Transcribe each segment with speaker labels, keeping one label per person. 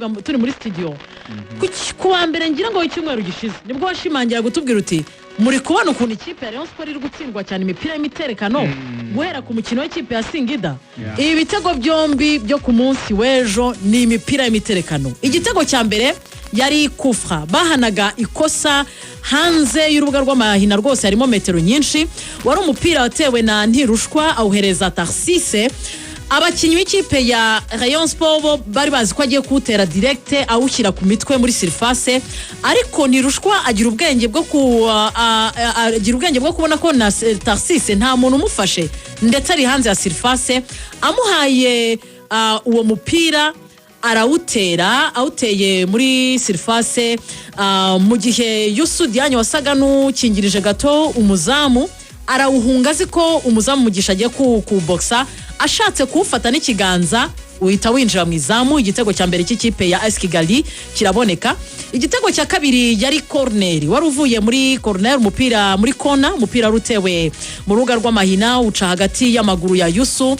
Speaker 1: tubivuga turi muri studio kuwa mbere ngira ngo icyumweru gishize nibwo washimangira gutubwira uti muri kubona ukuntu ikipe ya Rayon Sport iri gutsindwa cyane imipira y'imiterekano guhera ku mukino w'ikipe ya Singida ibi bitego byombi byo ku munsi w'ejo ni imipira y'imiterekano. Igitego cya mbere yari kufra bahanaga ikosa hanze y'urubuga rw'amahina rwose harimo metero nyinshi wari umupira watewe na Ntirushwa awuhereza Tarsise. Abakinnyi b'ikipe ya Rayon Sport bari bazi ko agiye kuwutera direct awushyira ku mitwe muri surface ariko Ntirushwa agira ubwenge bwo kubona ko na Tarsise nta muntu umufashe ndetse ari hanze ya surface amuhaye uwo mupira arawutera awuteye muri surface mu gihe Yusu Diagne wasaga n'ukingirije gato umuzamu arawuhunga ziko umuzamu mugisha agiye ku boxa ashatse kuwufata n'ikiganza uhita winjira mu izamu. Igitego cya mbere cy'ikipe ya AS Kigali kiraboneka. Igitego cya kabiri yari corner wari uvuye muri corner umupira muri kona umupira rutewe mu rubuga rw'amahina uca hagati y'amaguru ya Yusu.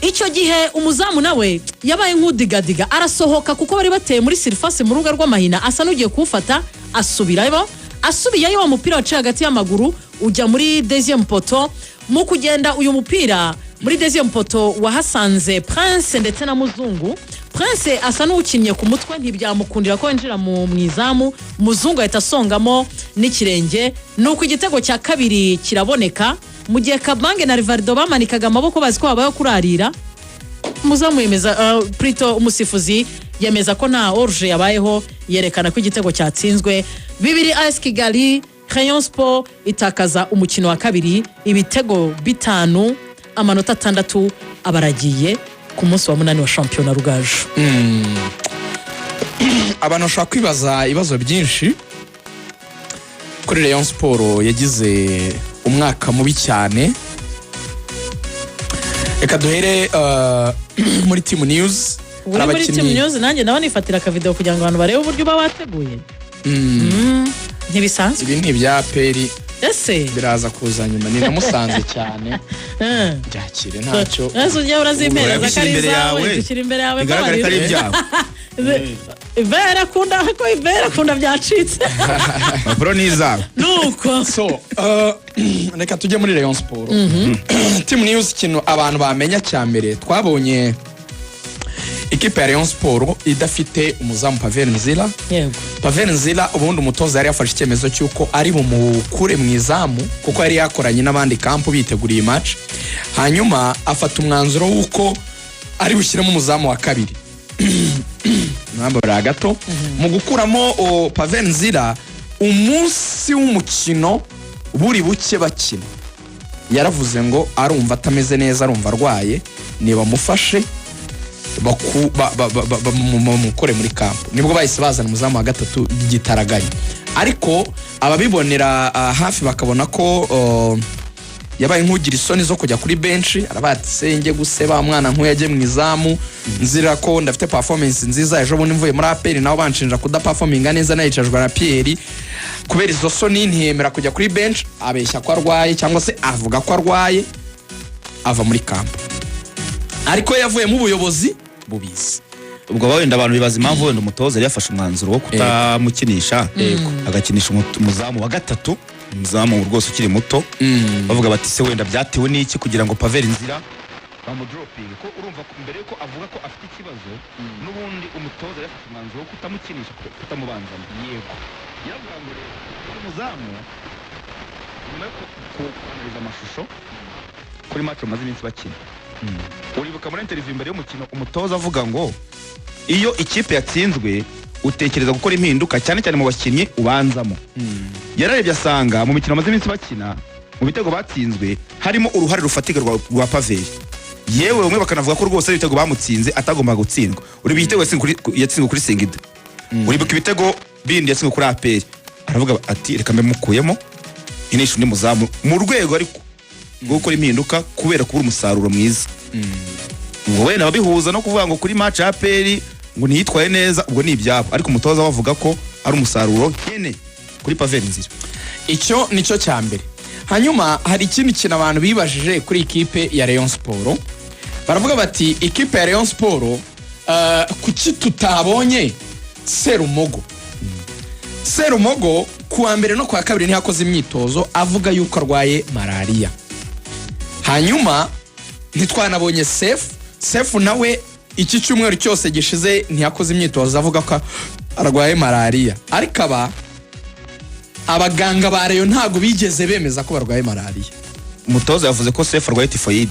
Speaker 1: Icyo gihe umuzamu nawe yabaye nk'udigadiga arasohoka kuko bari bateye muri surface mu rubuga rw'amahina asa n'ugiye kuwufata asubiyeyo wa mupira waciye hagati y'amaguru ujya muri deuxième poteau. Mu kugenda uyu mupira muri deuxième poteau wahasanze Prince ndetse na Muzungu. Prince asa n'ukinnye ku mutwe ntibyamukundira ko yinjira mu izamu. Muzungu ahita asongamo n'ikirenge nuko igitego cya kabiri kiraboneka. Mu gihe Kabange na Rivaldo bamanikaga amaboko bazi ko babaye kurarira muzamu yemeza Prito umusifuzi yemeza ko nta orge yabayeho yerekana ko igitego cyatsinzwe. Bibiri AS Kigali Rayon Sport itakaza umukino wa kabiri ibitego 5 amanota 6 abaragiye ku munsi wa 8 wa championnat Rugaju.
Speaker 2: Abantu bashaka kwibaza ibibazo byinshi kuri Rayon Sport yagize umwaka mubi cyane. Reka duhere muri Team News.
Speaker 1: Muri Team News nanjye nawe nifatira aka video kugira ngo abantu barebe uburyo bawateguye. Ntibisanzwe
Speaker 2: ibi ntibya peri
Speaker 1: ese
Speaker 2: biraza kuza nyuma ni namusanze cyane byakire ntacyo
Speaker 1: ese ujya urazimereza kariza dushyira imbere yawe
Speaker 3: bigaragara kari ibyawe
Speaker 1: Ivera kunda byacitse
Speaker 3: pro nizawe
Speaker 1: nuko
Speaker 2: so reka tujye muri Rayon Sport. Team News kintu abantu bamenya cyambere twabonye ikipe ya Rayon Sport idafite umuzamu Pavel Nzila.
Speaker 1: Yego
Speaker 2: Pavel Nzila ubundi umutoza yari yafashe icyemezo cyuko ari bumukure mu izamu kuko yari yakoranye n'abandi kampu biteguriye match. Hanyuma afata umwanzuro w'uko ari bushyiramo umuzamu wa kabiri nambara gato mu gukuramo Pavel Nzila umunsi w'umukino buri buke bakina yaravuze ngo arumva atameze neza arumva arwaye niba mufashe mukore muri kampo. Nibwo bahise bazana umuzamu wa gatatu Gitaraganya ariko ababibonera hafi bakabona ko yabaye nk'ugira isoni zo kujya kuri bench arabatsenge guseba mwana nk'uyaje mu izamu nzira ko ndafite performance nziza ejo bundi mvuye muri APR naho banshinja kudaperforminga neza nayicajwe na Pierre kubera izo soni ntiyemera kujya kuri bench abeshya ko arwaye cyangwa se avuga ko arwaye ava muri kampo ariko yavuye mu buyobozi bubizi.
Speaker 3: ubwo wenda abantu bibaza impamvu wenda umutoza yari yafashe umwanzuro wo kutamukinisha agakinisha umuzamu wa gatatu umuzamu rwose ukiri muto bavuga bati se wenda byatewe n'iki kugira ngo Pavel Nzira bamudropinge ko urumva mbere yuko avuga ko afite ikibazo n'ubundi umutoza yafashe umwanzuro wo kutamukinisha kutamubanzamo. Yego yavuga ngo umuzamu nyuma yo kuanaliza amashusho kuri match maze iminsi bakina uribuka muri interview imbere y'umukino umutoza avuga ngo iyo ikipe yatsinzwe utekereza gukora impinduka cyane cyane mu bakinnyi ubanzamo. Yararebye asanga mu mikino maze iminsi bakina mu bitego batsinzwe harimo uruhare rufatika rwa Pavel. Yewe umwe bakanavuga ko rwose ibitego bamutsinze atagomba gutsindwa. Uri bitego yatsinzwe kuri Singida. Uribuka ibitego bindi yatsinzwe kuri APR. Aravuga ati reka mbe mukuyemo inisha undi muzamu mu rwego ariko gukora impinduka kubera kubura umusaruro mwiza. Ubwo wenda babihuza no kuvuga ngo kuri match APR ngo niyitwaye neza ubwo ni ibyabo ariko umutoza bavuga ko ari umusaruro nyene kuri Pavel Nzira.
Speaker 2: Icyo nicyo cyambere. Hanyuma hari ikindi kintu abantu bibajije kuri ikipe ya Rayon Sport. Baravuga bati ikipe ya Rayon Sport kuki tutabonye Serumogo. Serumogo kuwa mbere no kwa kabiri ntiyakoze imyitozo avuga yuko arwaye malaria. Hanyuma ntitwanabonye Sefu nawe iki cyumweru cyose gishize ntiyakoze imyitozo avuga ko arwaye malaria. Ariko abaganga ba Rayon ntago bigeze bemeza ko barwaye malaria.
Speaker 3: Umutoza yavuze ko Sefu arwaye typhoid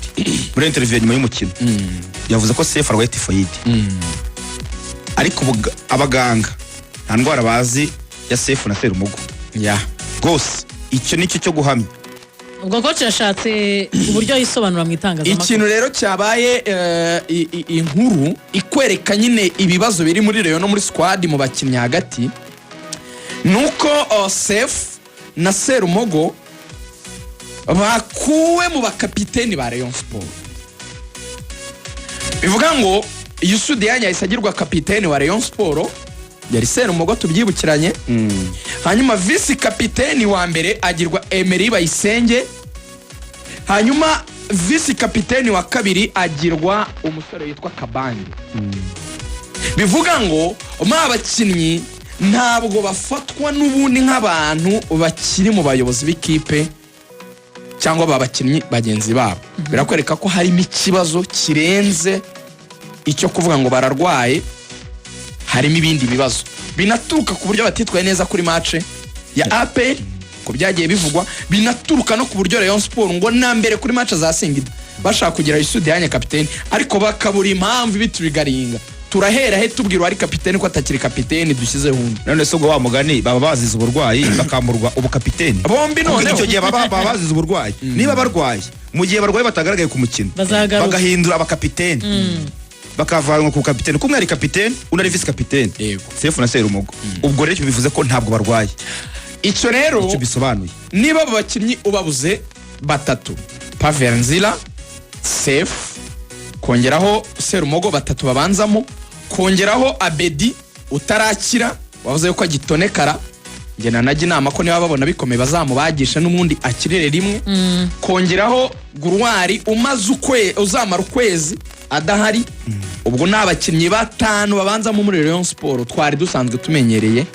Speaker 3: muri interview nyuma y'umukino. Yavuze ko Sefu arwaye typhoid. Ariko abaganga nta ndwara bazi ya Sefu na Serumogo. Gose icyo nicyo cyo guhamya.
Speaker 1: Ubwo coach yashatse uburyo yisobanura mu itangazamakuru.
Speaker 2: Ikintu rero cyabaye inkuru ikwereka nyine ibibazo biri muri Rayon no muri squad mu bakinnyi hagati nuko Sefu na Serumogo bakuwe mu bakapiteni ba Rayon Sport. Bivuga ngo Yusudi yahise agirwa kapiteni wa Rayon Sport, yari Serumogo tubyibukiranye. Hanyuma vice kapiteni wa mbere agirwa Emery Bayisenge. Hanyuma vice kapiteni wa kabiri agirwa umusore yitwa Kabange. Bivuga ngo abakinnyi ntabwo bafatwa n'ubundi nk'abantu bakiri mu bayobozi b'ikipe cyangwa babakinnyi bagenzi babo. Birakwereka ko harimo ikibazo kirenze icyo kuvuga ngo bararwaye, harimo ibindi bibazo binaturuka ku buryo batitwaye neza kuri match ya APR ko byagiye bivugwa, binaturuka no ku buryo Rayon Sport ngo na mbere kuri match za Singida bashaka kugira Yusudi yanye kapiteni ariko bakabura impamvu biturigaringa. Turahera he tubwira ari kapiteni ko atakiri kapiteni dushyize hundi.
Speaker 3: None so ngo wa mugani baba bazize uburwayi bakamurwa ubu kapiteni.
Speaker 2: Bombi none
Speaker 3: icyo gihe baba bazize uburwayi. Niba barwaye mu gihe barwaye batagaragaye ku mukino bagahindura abakapiteni. Bakavanwa ku kapiteni kumwe ari kapiteni unari vice kapiteni. Sefu na Serumogo. Ubwo rero bivuze ko ntabwo barwaye.
Speaker 2: Icyo rero
Speaker 3: icyo bisobanuye.
Speaker 2: Niba abakinnyi ubabuze batatu, Pavenzila, Sefu, kongeraho Serumogo batatu babanzamo, kongeraho Abedi utarakira wavuze ko agitonekara, nge nanajye inama ko niba babona bikomeye bazamubagisha n'umundi akirere rimwe. Kongeraho Gurwari uzamara ukwezi adahari. Ubwo n'abakinnyi batanu babanzamo muri Rayon Sport twari dusanzwe tumenyereye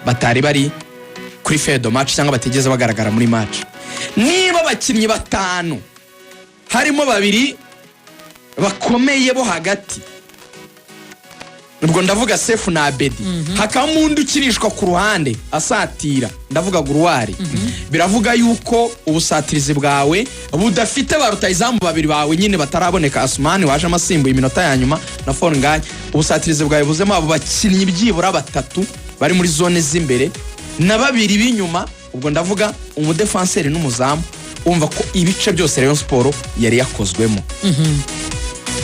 Speaker 2: batari bari kuri fedo match cyangwa batigeze bagaragara muri match. Niba abakinnyi batanu harimo babiri bakomeye bo hagati, ubwo ndavuga Sefu na Abedi, hakaba undi ukirishwa ku ruhande asatira, ndavuga Gurwari. Biravuga yuko ubusatirizi bwawe budafite ba rutayizamu babiri bawe nyine bataraboneka, Asmani waje amasimbuye iminota ya nyuma na Fornganye. Ubusatirizi bwawe buzemo abo bakinnyi byibura batatu bari muri zone z'imbere na babiri b'inyuma. Ubwo ndavuga umudefenseri n'umuzamu. Umva ko ibice byose Rayon Sport yari yakozwemo.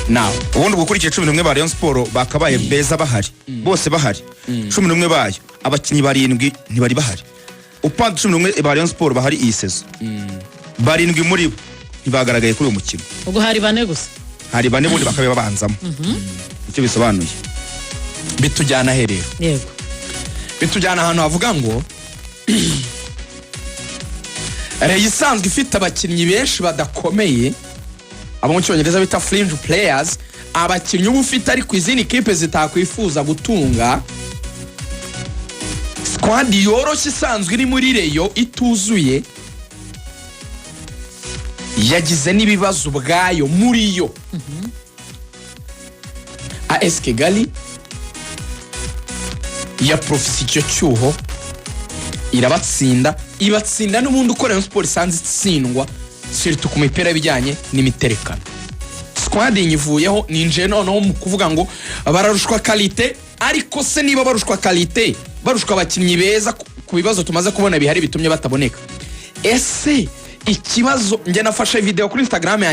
Speaker 2: Now
Speaker 3: ubundi gukurikiye 11 ba Rayon Sport bakabaye beza bahari, bose bahari. 11 bayo abakinnyi barindwi ntibari bahari. Upanda 11 ba Rayon Sport bahari iyi sezo. Barindwi muri bo ntibagaragaye kuri uwo mukino.
Speaker 1: Ubwo hari bane gusa.
Speaker 3: Hari bane bundi bakabe babanzamo. Icyo bisobanuye.
Speaker 2: Bitujyana herero.
Speaker 1: Yego.
Speaker 2: Bitujyana ahantu havuga ngo Rayon isanzwe ifite abakinnyi benshi badakomeye, abo mu cyongereza bita fringe players, abakinnyi ubu ufite ari ku izindi kipe zitakwifuza gutunga. Squad yoroshye isanzwe iri muri Rayon ituzuye, yagize n'ibibazo bwayo muri yo. AS Kigali ya profisi icyo cyuho irabatsinda, ibatsinda n'ubundi uko Rayon Sport isanzwe itsindwa surtout ku mipira y'ibijyanye n'imiterekano. Squad inyivuyeho ninje noneho mu kuvuga ngo bararushwa qualité, ariko se niba barushwa qualité barushwa abakinnyi beza ku bibazo tumaze kubona bihari bitumye bataboneka. Ese ikibazo nge nafashe video kuri Instagram